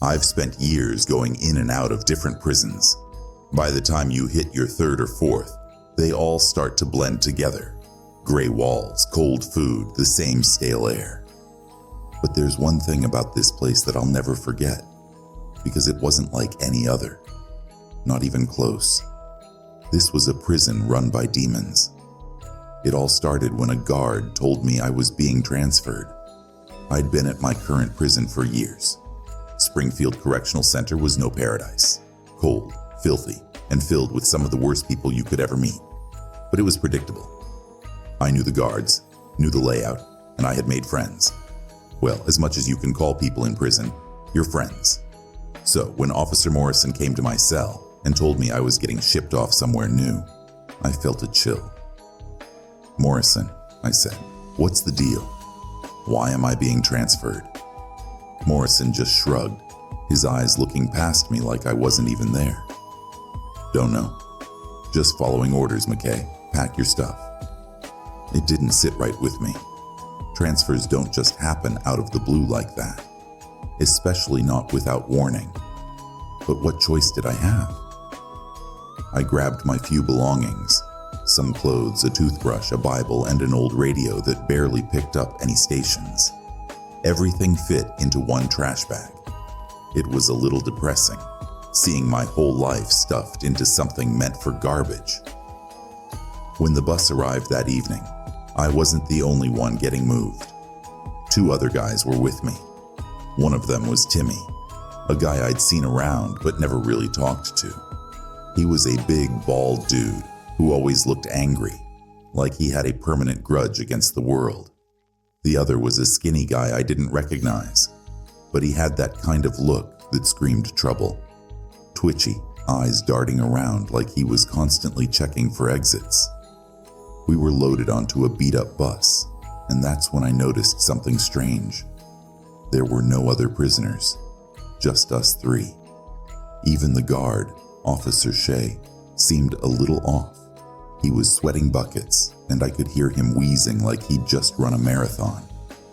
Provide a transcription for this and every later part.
I've spent years going in and out of different prisons. By the time you hit your third or fourth, they all start to blend together. Gray walls, cold food, the same stale air. But there's one thing about this place that I'll never forget, because it wasn't like any other. Not even close. This was a prison run by demons. It all started when a guard told me I was being transferred. I'd been at my current prison for years. Springfield Correctional Center was no paradise. Cold, filthy, and filled with some of the worst people you could ever meet. But it was predictable. I knew the guards, knew the layout, and I had made friends. Well, as much as you can call people in prison, your friends. So when Officer Morrison came to my cell and told me I was getting shipped off somewhere new, I felt a chill. "Morrison," I said, "what's the deal? Why am I being transferred?" Morrison just shrugged, his eyes looking past me like I wasn't even there. "Don't know. Just following orders, McKay. Pack your stuff." It didn't sit right with me. Transfers don't just happen out of the blue like that, especially not without warning. But what choice did I have? I grabbed my few belongings, some clothes, a toothbrush, a Bible, and an old radio that barely picked up any stations. Everything fit into one trash bag. It was a little depressing, seeing my whole life stuffed into something meant for garbage. When the bus arrived that evening, I wasn't the only one getting moved. 2 other guys were with me. One of them was Timmy, a guy I'd seen around but never really talked to. He was a big, bald dude who always looked angry, like he had a permanent grudge against the world. The other was a skinny guy I didn't recognize, but he had that kind of look that screamed trouble. Twitchy, eyes darting around like he was constantly checking for exits. We were loaded onto a beat-up bus, and that's when I noticed something strange. There were no other prisoners, just us 3. Even the guard, Officer Shea, seemed a little off. He was sweating buckets, and I could hear him wheezing like he'd just run a marathon,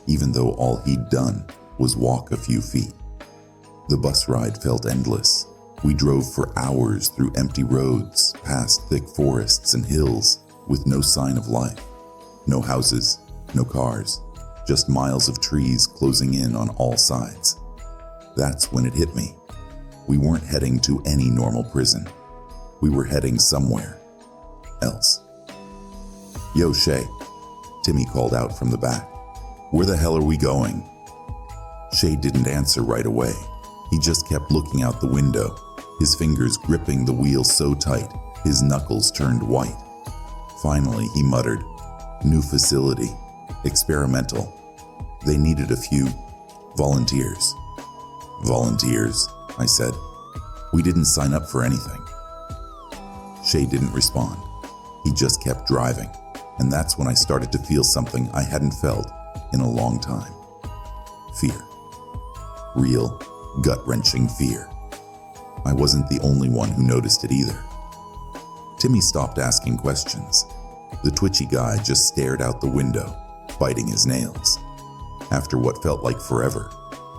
even though all he'd done was walk a few feet. The bus ride felt endless. We drove for hours through empty roads, past thick forests and hills, with no sign of life. No houses, no cars, just miles of trees closing in on all sides. That's when it hit me. We weren't heading to any normal prison. We were heading somewhere else. "Yo, Shay," Timmy called out from the back. "Where the hell are we going?" Shay didn't answer right away. He just kept looking out the window, his fingers gripping the wheel so tight, his knuckles turned white. Finally, he muttered, "New facility, experimental. They needed a few volunteers." "Volunteers," I said. "We didn't sign up for anything." Shay didn't respond. He just kept driving, and that's when I started to feel something I hadn't felt in a long time. Fear. Real, gut-wrenching fear. I wasn't the only one who noticed it either. Timmy stopped asking questions. The twitchy guy just stared out the window, biting his nails. After what felt like forever,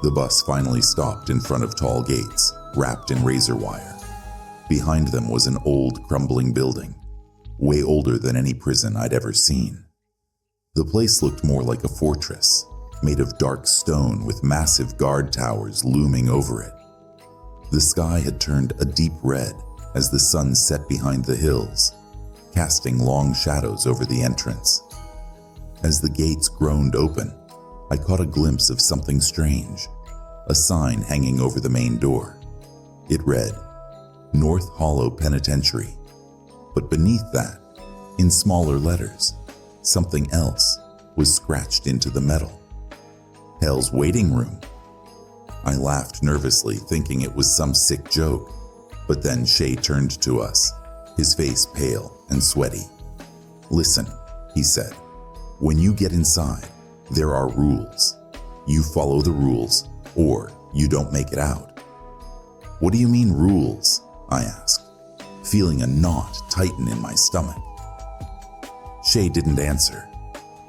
the bus finally stopped in front of tall gates, wrapped in razor wire. Behind them was an old, crumbling building, way older than any prison I'd ever seen. The place looked more like a fortress, made of dark stone with massive guard towers looming over it. The sky had turned a deep red as the sun set behind the hills, casting long shadows over the entrance. As the gates groaned open, I caught a glimpse of something strange, a sign hanging over the main door. It read, "North Hollow Penitentiary." But beneath that, in smaller letters, something else was scratched into the metal. "Hell's Waiting Room." I laughed nervously, thinking it was some sick joke, but then Shay turned to us, his face pale and sweaty. "Listen," he said, "when you get inside, there are rules. You follow the rules, or you don't make it out." "What do you mean rules?" I asked, feeling a knot tighten in my stomach. Shay didn't answer.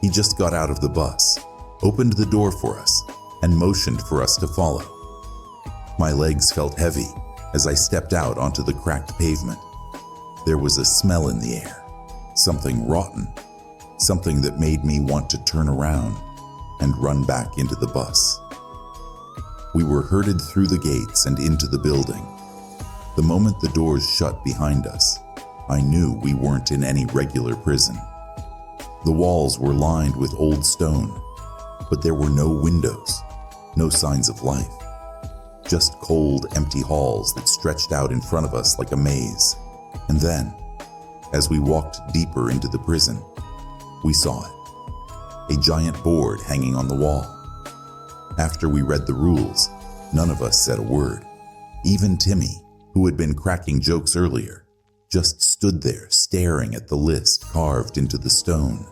He just got out of the bus, opened the door for us, and motioned for us to follow. My legs felt heavy as I stepped out onto the cracked pavement. There was a smell in the air, something rotten, something that made me want to turn around and run back into the bus. We were herded through the gates and into the building. The moment the doors shut behind us, I knew we weren't in any regular prison. The walls were lined with old stone, but there were no windows, no signs of life. Just cold, empty halls that stretched out in front of us like a maze. And then, as we walked deeper into the prison, we saw it. A giant board hanging on the wall. After we read the rules, none of us said a word. Even Timmy, who had been cracking jokes earlier, just stood there staring at the list carved into the stone.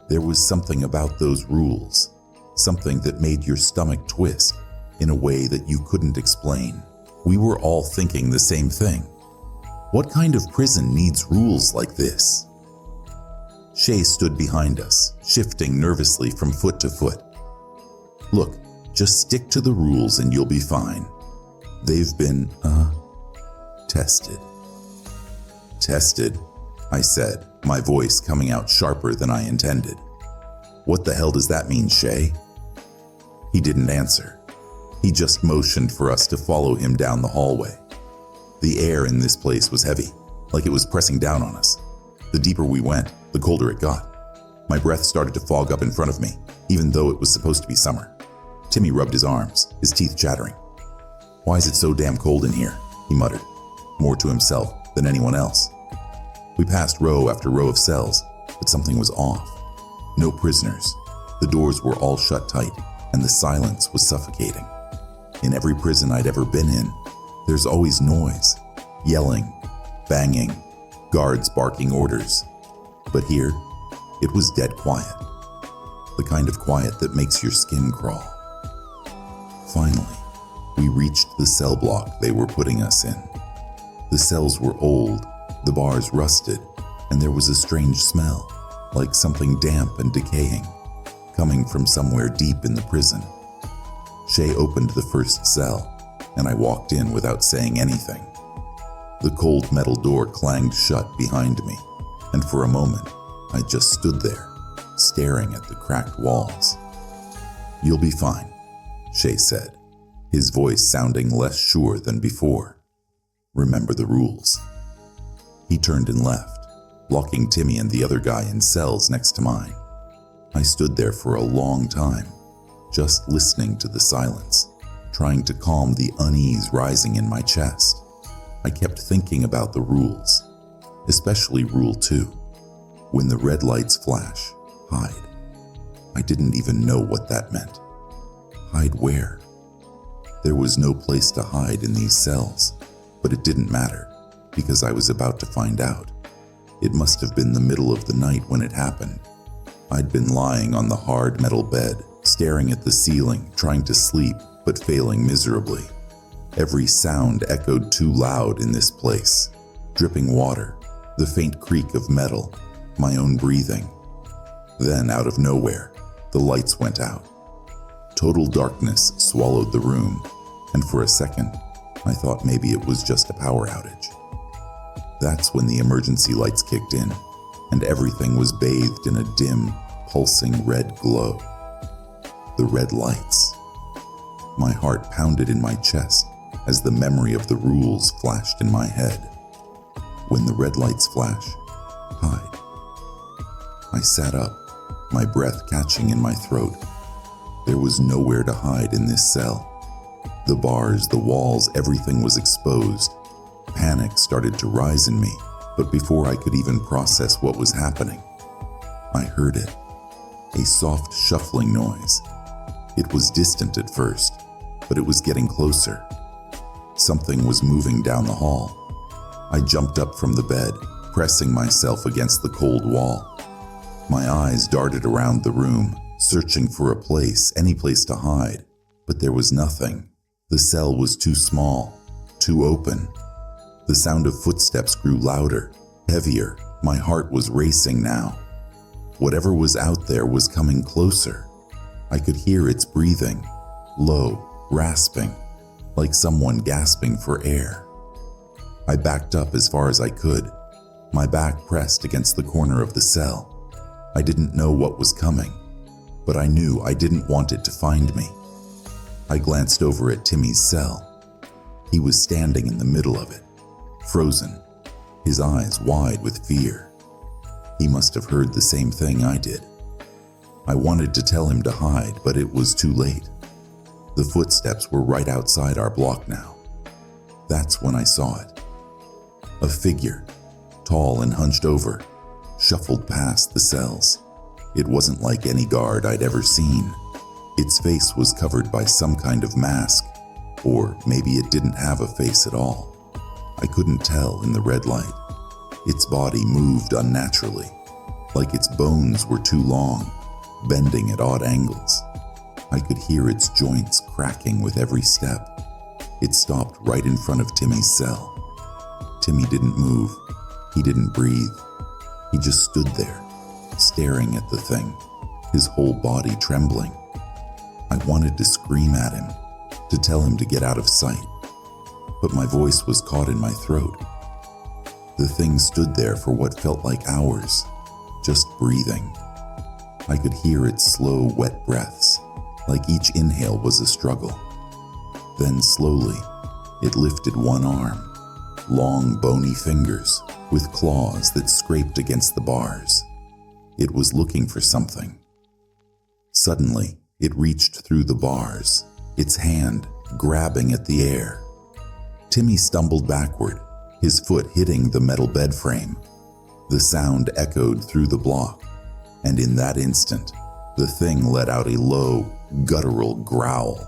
There was something about those rules, something that made your stomach twist in a way that you couldn't explain. We were all thinking the same thing. What kind of prison needs rules like this? Shay stood behind us, shifting nervously from foot to foot. Look, just stick to the rules and you'll be fine. They've been, tested. Tested, I said, my voice coming out sharper than I intended. What the hell does that mean, Shay? He didn't answer. He just motioned for us to follow him down the hallway. The air in this place was heavy, like it was pressing down on us. The deeper we went, the colder it got. My breath started to fog up in front of me, even though it was supposed to be summer. Timmy rubbed his arms, his teeth chattering. "Why is it so damn cold in here?" he muttered, more to himself than anyone else. We passed row after row of cells, but something was off. No prisoners. The doors were all shut tight, and the silence was suffocating. In every prison I'd ever been in, there's always noise, yelling, banging, guards barking orders. But here, it was dead quiet. The kind of quiet that makes your skin crawl. Finally, we reached the cell block they were putting us in. The cells were old, the bars rusted, and there was a strange smell, like something damp and decaying, coming from somewhere deep in the prison. Shay opened the first cell, and I walked in without saying anything. The cold metal door clanged shut behind me, and for a moment, I just stood there, staring at the cracked walls. "You'll be fine," Shay said, his voice sounding less sure than before. "Remember the rules." He turned and left, locking Timmy and the other guy in cells next to mine. I stood there for a long time, just listening to the silence, trying to calm the unease rising in my chest. I kept thinking about the rules, especially Rule 2. When the red lights flash, hide. I didn't even know what that meant. Hide where? There was no place to hide in these cells, but it didn't matter, because I was about to find out. It must have been the middle of the night when it happened. I'd been lying on the hard metal bed, staring at the ceiling, trying to sleep, but failing miserably. Every sound echoed too loud in this place. Dripping water, the faint creak of metal, my own breathing. Then, out of nowhere, the lights went out. Total darkness swallowed the room, and for a second, I thought maybe it was just a power outage. That's when the emergency lights kicked in, and everything was bathed in a dim, pulsing red glow. The red lights. My heart pounded in my chest as the memory of the rules flashed in my head. When the red lights flash, hide. I sat up, my breath catching in my throat. There was nowhere to hide in this cell. The bars, the walls, everything was exposed. Panic started to rise in me, but before I could even process what was happening, I heard it. A soft shuffling noise. It was distant at first, but it was getting closer. Something was moving down the hall. I jumped up from the bed, pressing myself against the cold wall. My eyes darted around the room, searching for a place, any place to hide, but there was nothing. The cell was too small, too open. The sound of footsteps grew louder, heavier. My heart was racing now. Whatever was out there was coming closer. I could hear its breathing, low, rasping, like someone gasping for air. I backed up as far as I could, my back pressed against the corner of the cell. I didn't know what was coming, but I knew I didn't want it to find me. I glanced over at Timmy's cell. He was standing in the middle of it, frozen, his eyes wide with fear. He must have heard the same thing I did. I wanted to tell him to hide, but it was too late. The footsteps were right outside our block now. That's when I saw it. A figure, tall and hunched over, shuffled past the cells. It wasn't like any guard I'd ever seen. Its face was covered by some kind of mask, or maybe it didn't have a face at all. I couldn't tell in the red light. Its body moved unnaturally, like its bones were too long, bending at odd angles. I could hear its joints cracking with every step. It stopped right in front of Timmy's cell. Timmy didn't move. He didn't breathe. He just stood there, staring at the thing, his whole body trembling. I wanted to scream at him, to tell him to get out of sight, but my voice was caught in my throat. The thing stood there for what felt like hours, just breathing. I could hear its slow, wet breaths, like each inhale was a struggle. Then slowly, it lifted one arm, long, bony fingers with claws that scraped against the bars. It was looking for something. Suddenly, it reached through the bars, its hand grabbing at the air. Timmy stumbled backward, his foot hitting the metal bed frame. The sound echoed through the block, and in that instant, the thing let out a low, guttural growl.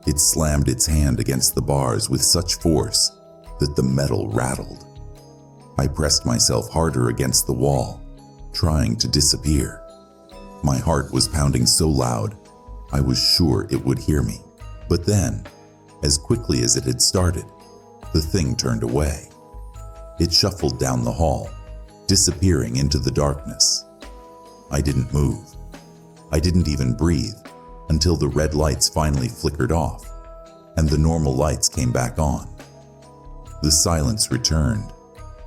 It slammed its hand against the bars with such force that the metal rattled. I pressed myself harder against the wall, trying to disappear. My heart was pounding so loud, I was sure it would hear me. But then, as quickly as it had started, the thing turned away. It shuffled down the hall, disappearing into the darkness. I didn't move. I didn't even breathe until the red lights finally flickered off and the normal lights came back on. The silence returned,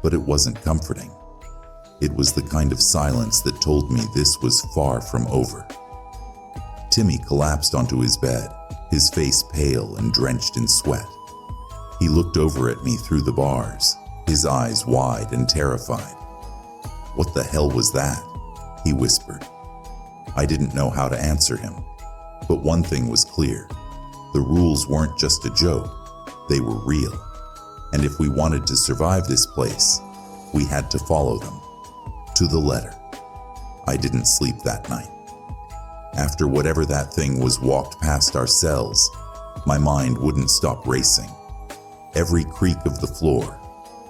but it wasn't comforting. It was the kind of silence that told me this was far from over. Timmy collapsed onto his bed, his face pale and drenched in sweat. He looked over at me through the bars, his eyes wide and terrified. "What the hell was that?" he whispered. I didn't know how to answer him, but one thing was clear. The rules weren't just a joke, they were real. And if we wanted to survive this place, we had to follow them, to the letter. I didn't sleep that night. After whatever that thing was walked past our cells, my mind wouldn't stop racing. Every creak of the floor,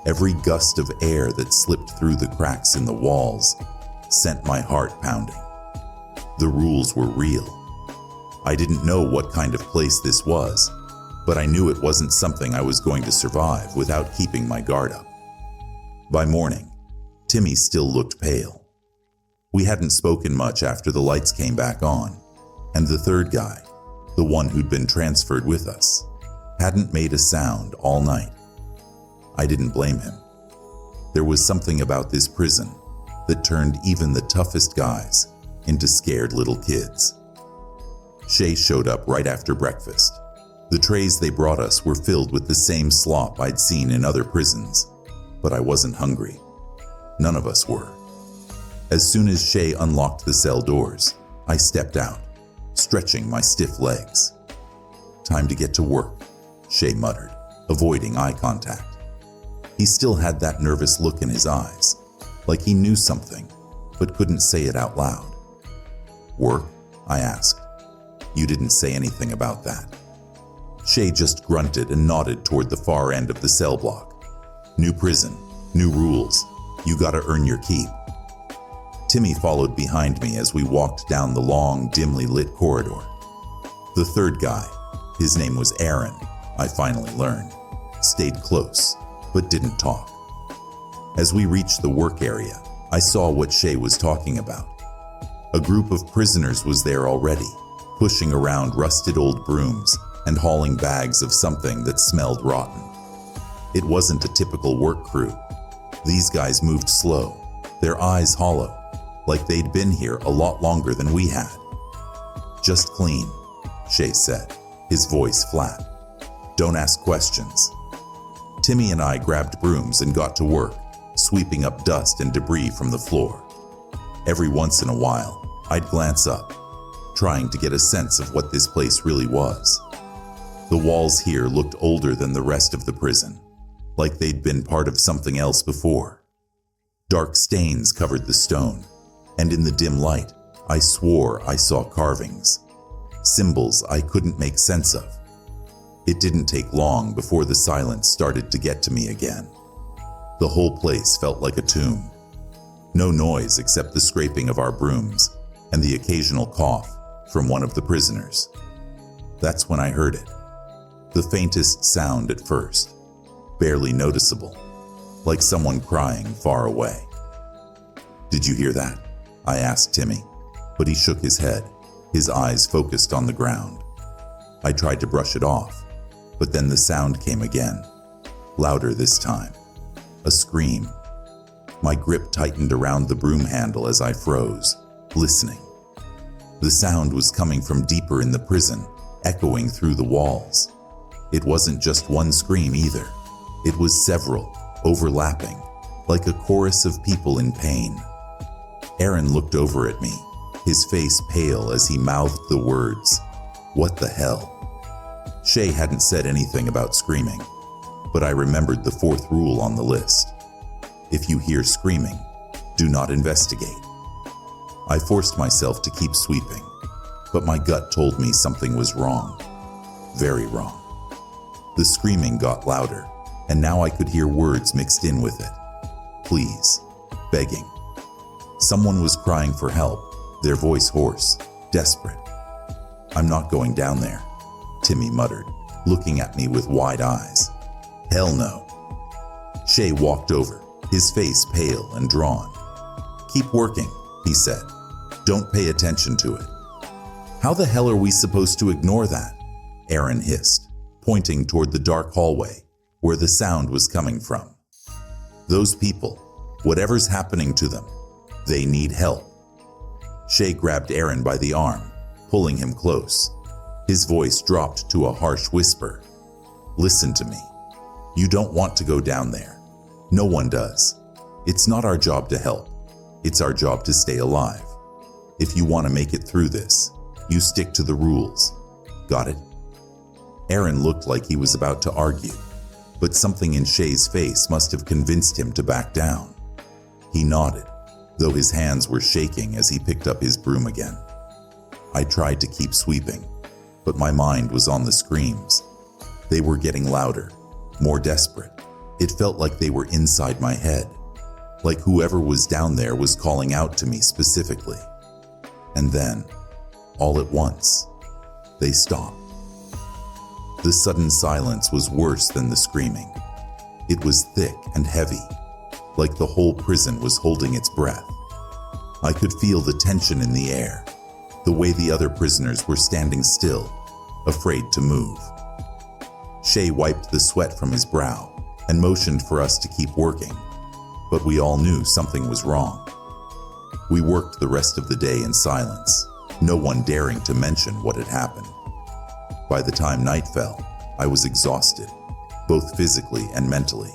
every gust of air that slipped through the cracks in the walls, sent my heart pounding. The rules were real. I didn't know what kind of place this was, but I knew it wasn't something I was going to survive without keeping my guard up. By morning, Timmy still looked pale. We hadn't spoken much after the lights came back on, and the third guy, the one who'd been transferred with us, hadn't made a sound all night. I didn't blame him. There was something about this prison that turned even the toughest guys into scared little kids. Shay showed up right after breakfast. The trays they brought us were filled with the same slop I'd seen in other prisons, but I wasn't hungry. None of us were. As soon as Shay unlocked the cell doors, I stepped out, stretching my stiff legs. "Time to get to work," Shay muttered, avoiding eye contact. He still had that nervous look in his eyes, like he knew something, but couldn't say it out loud. "Work?" I asked. "You didn't say anything about that." Shay just grunted and nodded toward the far end of the cell block. "New prison, new rules. You gotta earn your keep." Timmy followed behind me as we walked down the long, dimly lit corridor. The third guy, his name was Aaron, I finally learned, stayed close, but didn't talk. As we reached the work area, I saw what Shay was talking about. A group of prisoners was there already, pushing around rusted old brooms and hauling bags of something that smelled rotten. It wasn't a typical work crew. These guys moved slow, their eyes hollow, like they'd been here a lot longer than we had. "Just clean," Shay said, his voice flat. "Don't ask questions." Timmy and I grabbed brooms and got to work, sweeping up dust and debris from the floor. Every once in a while, I'd glance up, trying to get a sense of what this place really was. The walls here looked older than the rest of the prison, like they'd been part of something else before. Dark stains covered the stone, and in the dim light, I swore I saw carvings, symbols I couldn't make sense of. It didn't take long before the silence started to get to me again. The whole place felt like a tomb. No noise except the scraping of our brooms and the occasional cough from one of the prisoners. That's when I heard it. The faintest sound at first, barely noticeable, like someone crying far away. "Did you hear that?" I asked Timmy, but he shook his head, his eyes focused on the ground. I tried to brush it off, but then the sound came again, louder this time. A scream. My grip tightened around the broom handle as I froze, listening. The sound was coming from deeper in the prison, echoing through the walls. It wasn't just one scream either. It was several, overlapping, like a chorus of people in pain. Aaron looked over at me, his face pale as he mouthed the words, "What the hell?" Shay hadn't said anything about screaming, but I remembered the fourth rule on the list. If you hear screaming, do not investigate. I forced myself to keep sweeping, but my gut told me something was wrong. Very wrong. The screaming got louder, and now I could hear words mixed in with it. Please, begging. Someone was crying for help, their voice hoarse, desperate. "I'm not going down there," Timmy muttered, looking at me with wide eyes. "Hell no." Shay walked over, his face pale and drawn. "Keep working," he said. "Don't pay attention to it." "How the hell are we supposed to ignore that?" Aaron hissed, pointing toward the dark hallway where the sound was coming from. "Those people, whatever's happening to them, they need help." Shay grabbed Aaron by the arm, pulling him close. His voice dropped to a harsh whisper. "Listen to me. You don't want to go down there. No one does. It's not our job to help. It's our job to stay alive. If you want to make it through this, you stick to the rules. Got it?" Aaron looked like he was about to argue, but something in Shay's face must have convinced him to back down. He nodded, though his hands were shaking as he picked up his broom again. I tried to keep sweeping, but my mind was on the screams. They were getting louder, more desperate. It felt like they were inside my head, like whoever was down there was calling out to me specifically. And then, all at once, they stopped. The sudden silence was worse than the screaming. It was thick and heavy, like the whole prison was holding its breath. I could feel the tension in the air, the way the other prisoners were standing still, afraid to move. Shay wiped the sweat from his brow and motioned for us to keep working, but we all knew something was wrong. We worked the rest of the day in silence, no one daring to mention what had happened. By the time night fell, I was exhausted, both physically and mentally.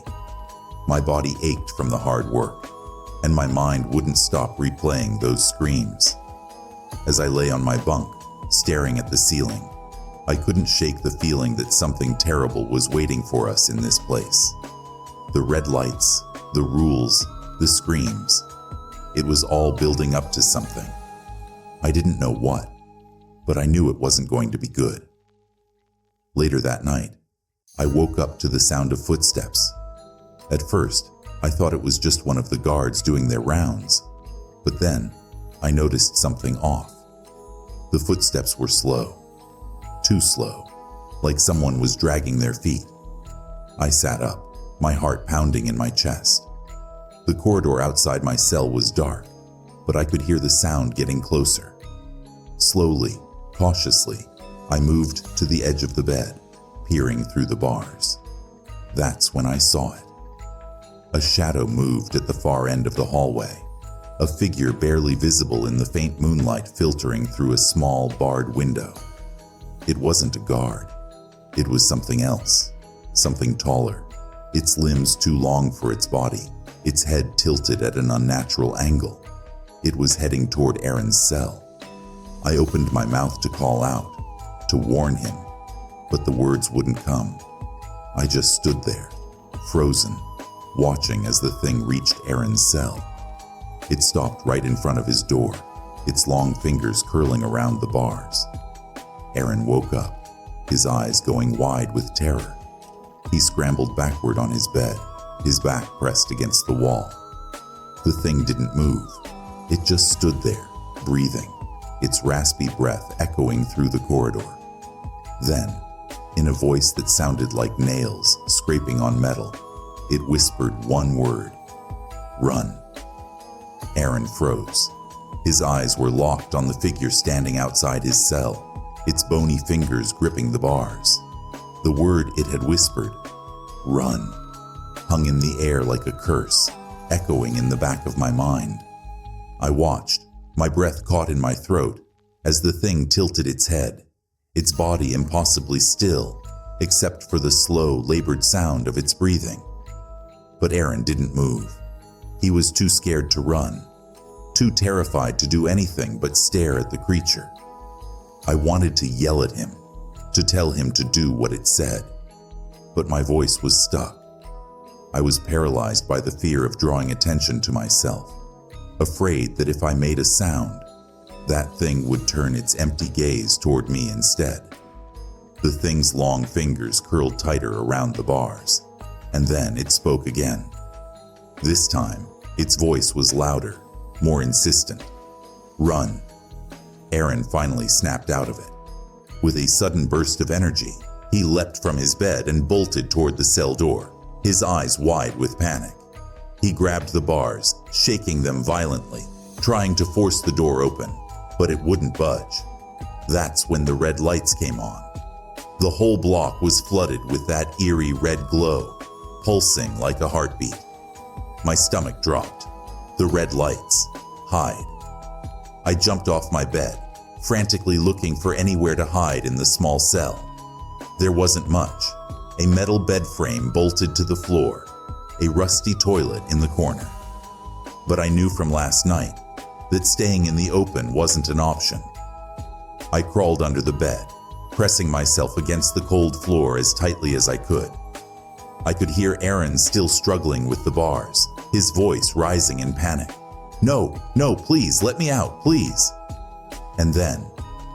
My body ached from the hard work, and my mind wouldn't stop replaying those screams. As I lay on my bunk, staring at the ceiling, I couldn't shake the feeling that something terrible was waiting for us in this place. The red lights, the rules, the screams. It was all building up to something. I didn't know what, but I knew it wasn't going to be good. Later that night, I woke up to the sound of footsteps. At first, I thought it was just one of the guards doing their rounds, but then I noticed something off. The footsteps were slow, too slow, like someone was dragging their feet. I sat up, my heart pounding in my chest. The corridor outside my cell was dark, but I could hear the sound getting closer. Slowly, cautiously, I moved to the edge of the bed, peering through the bars. That's when I saw it. A shadow moved at the far end of the hallway, a figure barely visible in the faint moonlight filtering through a small barred window. It wasn't a guard. It was something else, something taller, its limbs too long for its body, its head tilted at an unnatural angle. It was heading toward Aaron's cell. I opened my mouth to call out, to warn him, but the words wouldn't come. I just stood there, frozen, watching as the thing reached Aaron's cell. It stopped right in front of his door, its long fingers curling around the bars. Aaron woke up, his eyes going wide with terror. He scrambled backward on his bed, his back pressed against the wall. The thing didn't move. It just stood there, breathing, its raspy breath echoing through the corridor. Then, in a voice that sounded like nails scraping on metal, it whispered one word: "Run." Aaron froze. His eyes were locked on the figure standing outside his cell, its bony fingers gripping the bars. The word it had whispered, "Run," hung in the air like a curse, echoing in the back of my mind. I watched, my breath caught in my throat, as the thing tilted its head, its body impossibly still, except for the slow, labored sound of its breathing. But Aaron didn't move. He was too scared to run, too terrified to do anything but stare at the creature. I wanted to yell at him, to tell him to do what it said, but my voice was stuck. I was paralyzed by the fear of drawing attention to myself, afraid that if I made a sound, that thing would turn its empty gaze toward me instead. The thing's long fingers curled tighter around the bars, and then it spoke again. This time, its voice was louder, more insistent. "Run." Aaron finally snapped out of it. With a sudden burst of energy, he leapt from his bed and bolted toward the cell door, his eyes wide with panic. He grabbed the bars, shaking them violently, trying to force the door open, but it wouldn't budge. That's when the red lights came on. The whole block was flooded with that eerie red glow, pulsing like a heartbeat. My stomach dropped. The red lights. Hide. I jumped off my bed, frantically looking for anywhere to hide in the small cell. There wasn't much. A metal bed frame bolted to the floor, a rusty toilet in the corner. But I knew from last night that staying in the open wasn't an option. I crawled under the bed, pressing myself against the cold floor as tightly as I could. I could hear Aaron still struggling with the bars, his voice rising in panic. No, please, let me out, please." And then,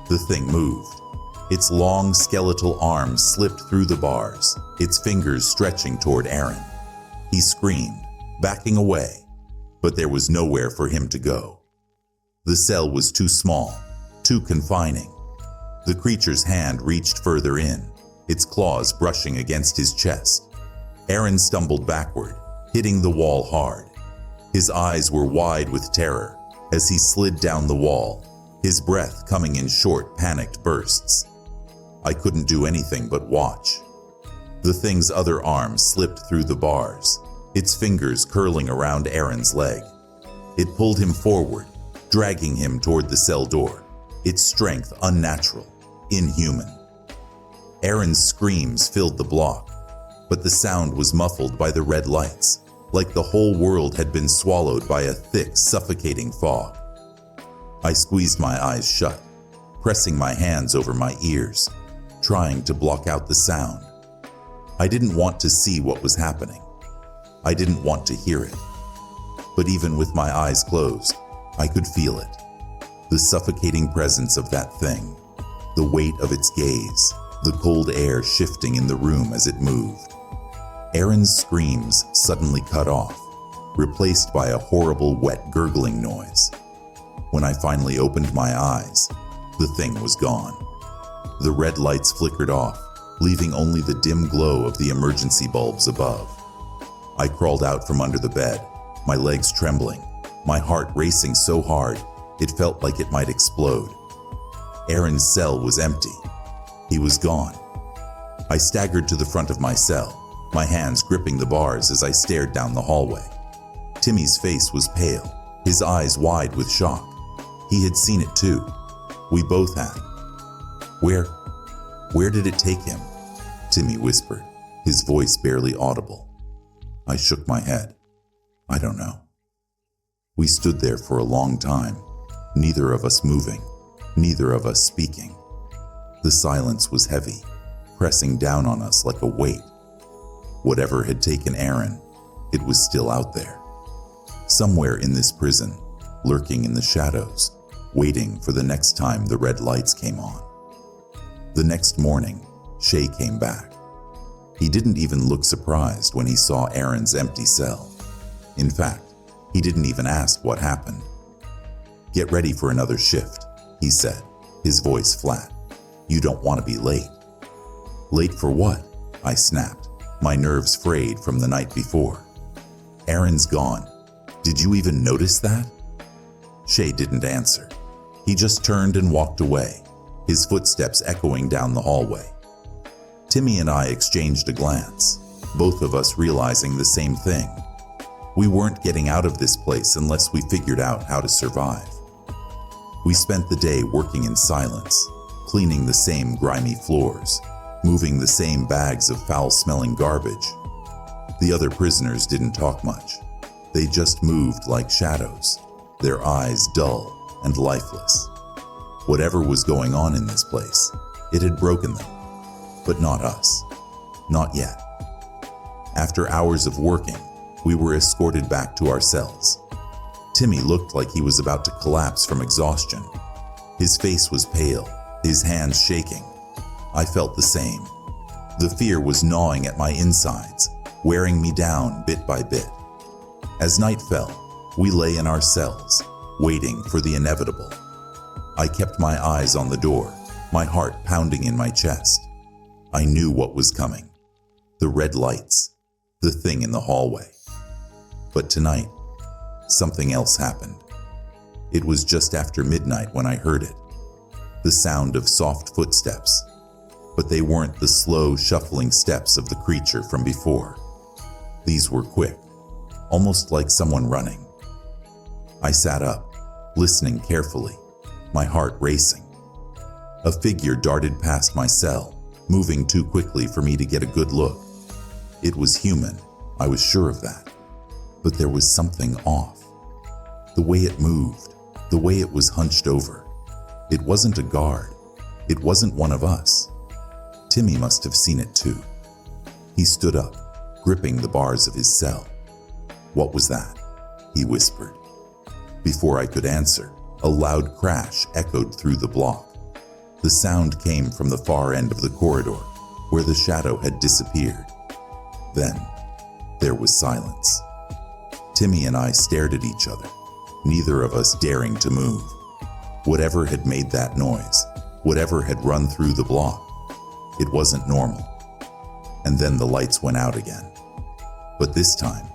the thing moved. Its long skeletal arms slipped through the bars, its fingers stretching toward Aaron. He screamed, backing away, but there was nowhere for him to go. The cell was too small, too confining. The creature's hand reached further in, its claws brushing against his chest. Aaron stumbled backward, hitting the wall hard. His eyes were wide with terror as he slid down the wall, his breath coming in short, panicked bursts. I couldn't do anything but watch. The thing's other arm slipped through the bars, its fingers curling around Aaron's leg. It pulled him forward, dragging him toward the cell door, its strength unnatural, inhuman. Aaron's screams filled the block, but the sound was muffled by the red lights, like the whole world had been swallowed by a thick, suffocating fog. I squeezed my eyes shut, pressing my hands over my ears, trying to block out the sound. I didn't want to see what was happening. I didn't want to hear it. But even with my eyes closed, I could feel it. The suffocating presence of that thing, the weight of its gaze, the cold air shifting in the room as it moved. Aaron's screams suddenly cut off, replaced by a horrible wet gurgling noise. When I finally opened my eyes, the thing was gone. The red lights flickered off, leaving only the dim glow of the emergency bulbs above. I crawled out from under the bed, my legs trembling, my heart racing so hard it felt like it might explode. Aaron's cell was empty. He was gone. I staggered to the front of my cell, my hands gripping the bars as I stared down the hallway. Timmy's face was pale, his eyes wide with shock. He had seen it too. We both had. Where did it take him? Timmy whispered, his voice barely audible. I shook my head. I don't know. We stood there for a long time, neither of us moving, neither of us speaking. The silence was heavy, pressing down on us like a weight. Whatever had taken Aaron, it was still out there. Somewhere in this prison, lurking in the shadows, waiting for the next time the red lights came on. The next morning, Shay came back. He didn't even look surprised when he saw Aaron's empty cell. In fact, he didn't even ask what happened. Get ready for another shift, he said, his voice flat. You don't want to be late. Late for what? I snapped, my nerves frayed from the night before. Aaron's gone. Did you even notice that? Shay didn't answer. He just turned and walked away, his footsteps echoing down the hallway. Timmy and I exchanged a glance, both of us realizing the same thing. We weren't getting out of this place unless we figured out how to survive. We spent the day working in silence, cleaning the same grimy floors, moving the same bags of foul-smelling garbage. The other prisoners didn't talk much. They just moved like shadows, their eyes dull and lifeless. Whatever was going on in this place, it had broken them. But not us. Not yet. After hours of working, we were escorted back to our cells. Timmy looked like he was about to collapse from exhaustion. His face was pale, his hands shaking. I felt the same. The fear was gnawing at my insides, wearing me down bit by bit. As night fell, we lay in our cells, waiting for the inevitable. I kept my eyes on the door, my heart pounding in my chest. I knew what was coming. The red lights, the thing in the hallway. But tonight, something else happened. It was just after midnight when I heard it. The sound of soft footsteps, but they weren't the slow, shuffling steps of the creature from before. These were quick, almost like someone running. I sat up, listening carefully, my heart racing. A figure darted past my cell, moving too quickly for me to get a good look. It was human, I was sure of that. But there was something off. The way it moved, the way it was hunched over. It wasn't a guard. It wasn't one of us. Timmy must have seen it too. He stood up, gripping the bars of his cell. What was that? He whispered. Before I could answer, a loud crash echoed through the block. The sound came from the far end of the corridor, where the shadow had disappeared. Then, there was silence. Timmy and I stared at each other, neither of us daring to move. Whatever had made that noise, whatever had run through the block, it wasn't normal. And then the lights went out again. But this time,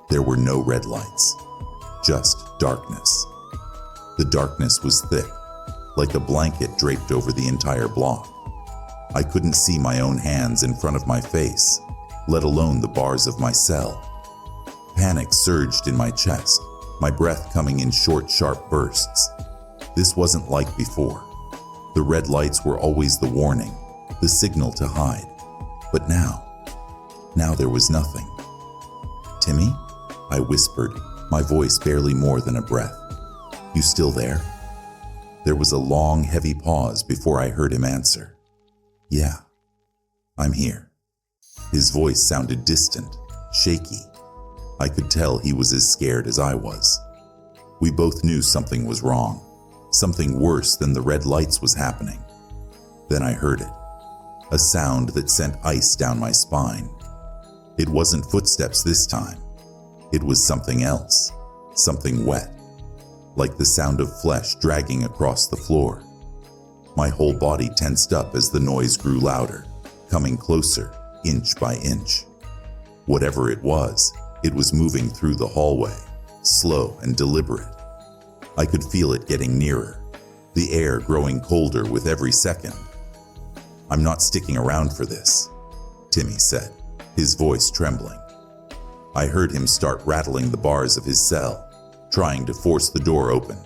there were no red lights, just darkness. The darkness was thick, like a blanket draped over the entire block. I couldn't see my own hands in front of my face, let alone the bars of my cell. Panic surged in my chest, my breath coming in short, sharp bursts. This wasn't like before. The red lights were always the warning, the signal to hide. But now there was nothing. Timmy? I whispered, my voice barely more than a breath. You still there? There was a long, heavy pause before I heard him answer. Yeah, I'm here. His voice sounded distant, shaky. I could tell he was as scared as I was. We both knew something was wrong. Something worse than the red lights was happening. Then I heard it. A sound that sent ice down my spine. It wasn't footsteps this time. It was something else. Something wet. Like the sound of flesh dragging across the floor. My whole body tensed up as the noise grew louder, coming closer, inch by inch. Whatever it was moving through the hallway, slow and deliberate. I could feel it getting nearer, the air growing colder with every second. I'm not sticking around for this, Timmy said, his voice trembling. I heard him start rattling the bars of his cell, trying to force the door open.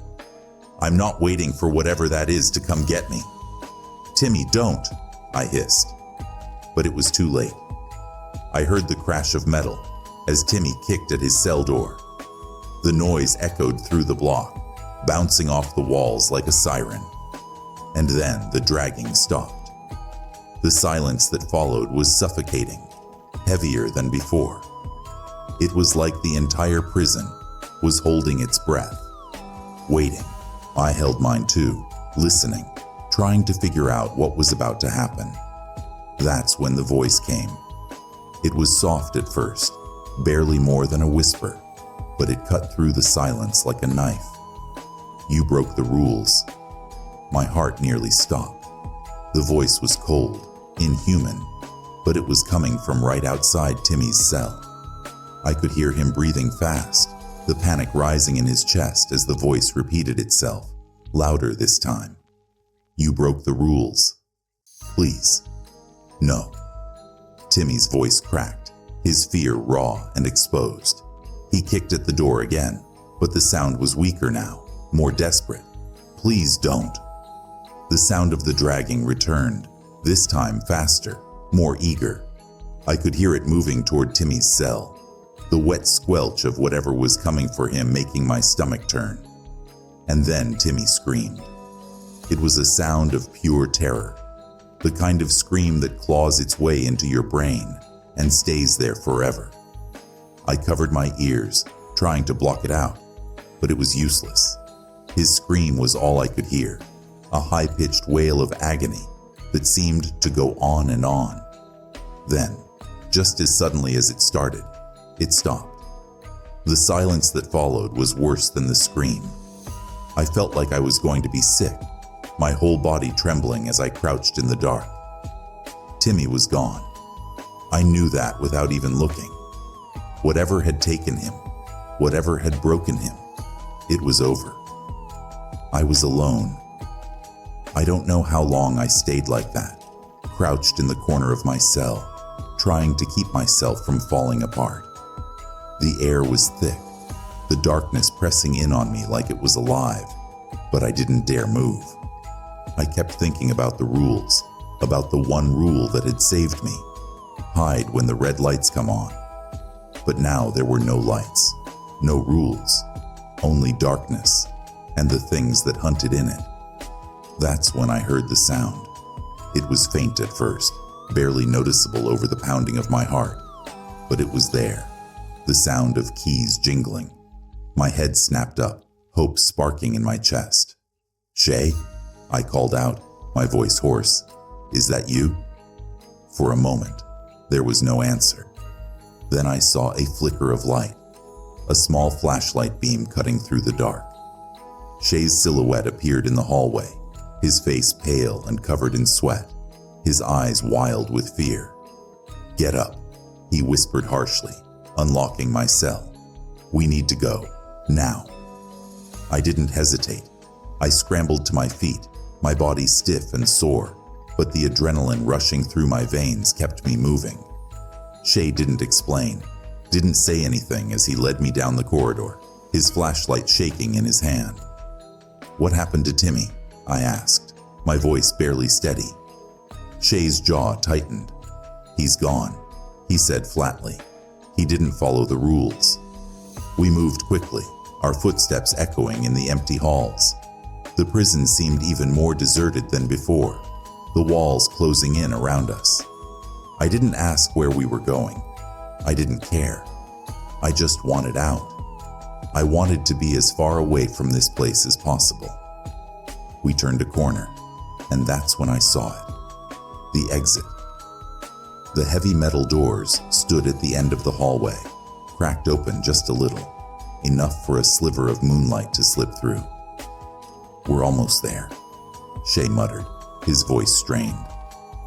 I'm not waiting for whatever that is to come get me. Timmy, don't, I hissed. But it was too late. I heard the crash of metal as Timmy kicked at his cell door. The noise echoed through the block, bouncing off the walls like a siren. And then the dragging stopped. The silence that followed was suffocating, heavier than before. It was like the entire prison was holding its breath, waiting. I held mine too, listening, trying to figure out what was about to happen. That's when the voice came. It was soft at first, barely more than a whisper, but it cut through the silence like a knife. You broke the rules. My heart nearly stopped. The voice was cold, inhuman, but it was coming from right outside Timmy's cell. I could hear him breathing fast, the panic rising in his chest as the voice repeated itself, louder this time. You broke the rules. Please. No. Timmy's voice cracked, his fear raw and exposed. He kicked at the door again, but the sound was weaker now, more desperate. Please don't. The sound of the dragging returned, this time faster, more eager. I could hear it moving toward Timmy's cell, the wet squelch of whatever was coming for him making my stomach turn. And then Timmy screamed. It was a sound of pure terror, the kind of scream that claws its way into your brain and stays there forever. I covered my ears, trying to block it out, but it was useless. His scream was all I could hear, a high-pitched wail of agony that seemed to go on and on. Then, just as suddenly as it started, it stopped. The silence that followed was worse than the scream. I felt like I was going to be sick, my whole body trembling as I crouched in the dark. Timmy was gone. I knew that without even looking. Whatever had taken him, whatever had broken him, it was over. I was alone. I don't know how long I stayed like that, crouched in the corner of my cell, trying to keep myself from falling apart. The air was thick, the darkness pressing in on me like it was alive, but I didn't dare move. I kept thinking about the rules, about the one rule that had saved me. Hide when the red lights come on. But now there were no lights, no rules, only darkness and the things that hunted in it. That's when I heard the sound. It was faint at first, barely noticeable over the pounding of my heart, but it was there. The sound of keys jingling. My head snapped up, hope sparking in my chest. Shay? I called out, my voice hoarse. Is that you? For a moment, there was no answer. Then I saw a flicker of light, a small flashlight beam cutting through the dark. Shay's silhouette appeared in the hallway, his face pale and covered in sweat, his eyes wild with fear. Get up, he whispered harshly, unlocking my cell. We need to go, now. I didn't hesitate. I scrambled to my feet, my body stiff and sore, but the adrenaline rushing through my veins kept me moving. Shay didn't explain, didn't say anything as he led me down the corridor, his flashlight shaking in his hand. What happened to Timmy? I asked, my voice barely steady. Shay's jaw tightened. He's gone, he said flatly. He didn't follow the rules. We moved quickly, our footsteps echoing in the empty halls. The prison seemed even more deserted than before, the walls closing in around us. I didn't ask where we were going. I didn't care. I just wanted out. I wanted to be as far away from this place as possible. We turned a corner, and that's when I saw it. The exit. The heavy metal doors stood at the end of the hallway, cracked open just a little, enough for a sliver of moonlight to slip through. We're almost there, Shay muttered, his voice strained.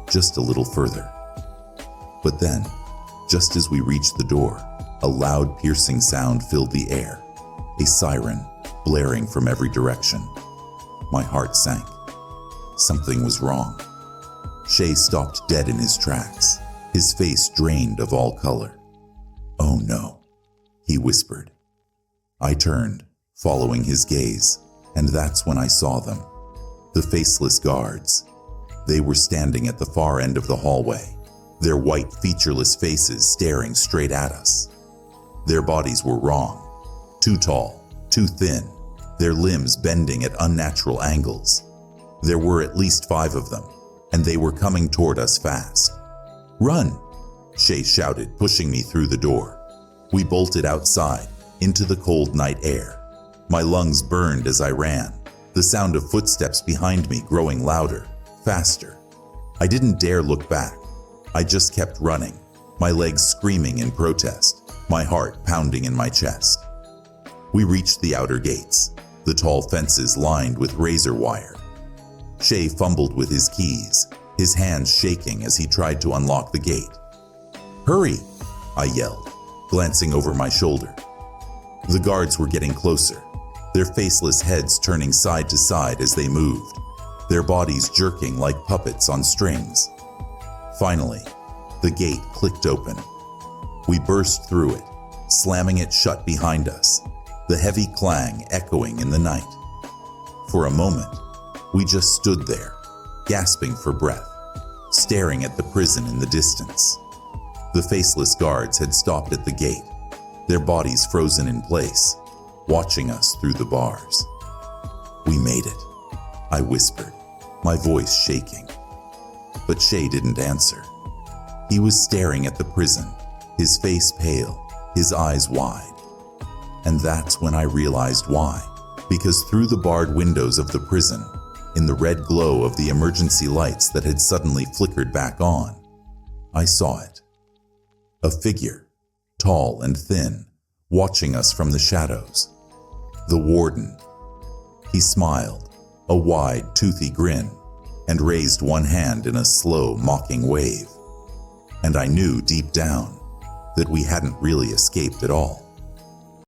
Just a little further. But then, just as we reached the door, a loud piercing sound filled the air, a siren blaring from every direction. My heart sank. Something was wrong. Shay stopped dead in his tracks, his face drained of all color. "Oh no," he whispered. I turned, following his gaze, and that's when I saw them. The faceless guards. They were standing at the far end of the hallway, their white, featureless faces staring straight at us. Their bodies were wrong. Too tall, too thin, their limbs bending at unnatural angles. There were at least 5 of them, and they were coming toward us fast. "Run!" Shay shouted, pushing me through the door. We bolted outside, into the cold night air. My lungs burned as I ran, the sound of footsteps behind me growing louder, faster. I didn't dare look back. I just kept running, my legs screaming in protest, my heart pounding in my chest. We reached the outer gates, the tall fences lined with razor wire. Shay fumbled with his keys, his hands shaking as he tried to unlock the gate. "Hurry!" I yelled, glancing over my shoulder. The guards were getting closer, their faceless heads turning side to side as they moved, their bodies jerking like puppets on strings. Finally, the gate clicked open. We burst through it, slamming it shut behind us, the heavy clang echoing in the night. For a moment, we just stood there, gasping for breath, staring at the prison in the distance. The faceless guards had stopped at the gate, their bodies frozen in place, watching us through the bars. "We made it," I whispered, my voice shaking. But Shay didn't answer. He was staring at the prison, his face pale, his eyes wide. And that's when I realized why. Because through the barred windows of the prison, in the red glow of the emergency lights that had suddenly flickered back on, I saw it. A figure, tall and thin, watching us from the shadows. The warden. He smiled, a wide, toothy grin, and raised one hand in a slow, mocking wave. And I knew deep down that we hadn't really escaped at all.